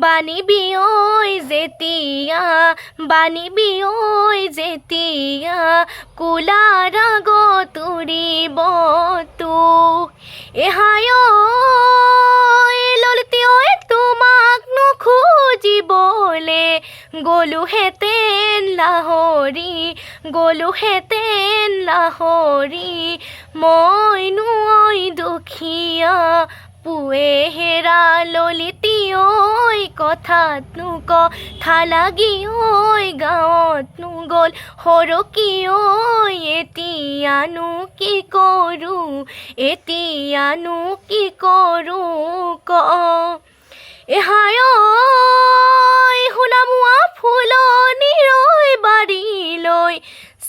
বানিবি ঐ যেতিয়া বানিবি ঐ যেতিয়া কুলাৰ আগত উৰিব তোক এহাই ঐ ললিতে ঐ তোমাক নুখুজিবলে গ'লোহেঁতেন লাহৰি মইনো ঐ দুখীয়া পুৱে হেৰা ললিতি ঐ কথাতনো কথা লাগি ঐ গাঁৱতনো গ'ল সৰকি ঐ এতিয়ানো কি কৰোঁ ক এহাই ঐ সোণামুৱা ফুলনিৰ বাৰীলৈ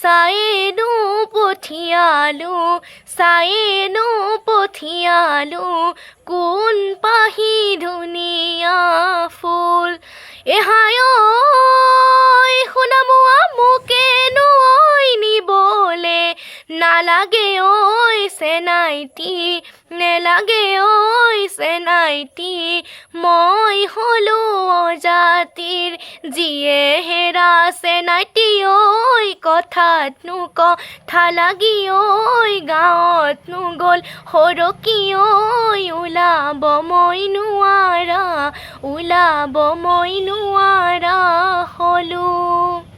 চায়েনো পঠিয়ালো কোন পাহি ধুনীয়া ফুল এহাই ঐ সোণামুৱা মোকেনো ঐ নিবলে নালাগে ঐ চেনাইটি মই হলো অজাতিৰ যিয়ে হেৰা চেনাইটি ঐ কথাতনো কথা লাগি ঐ গাঁৱতনো গ'ল সৰকি ঐ ওলাব মই নোৱাৰা হলো।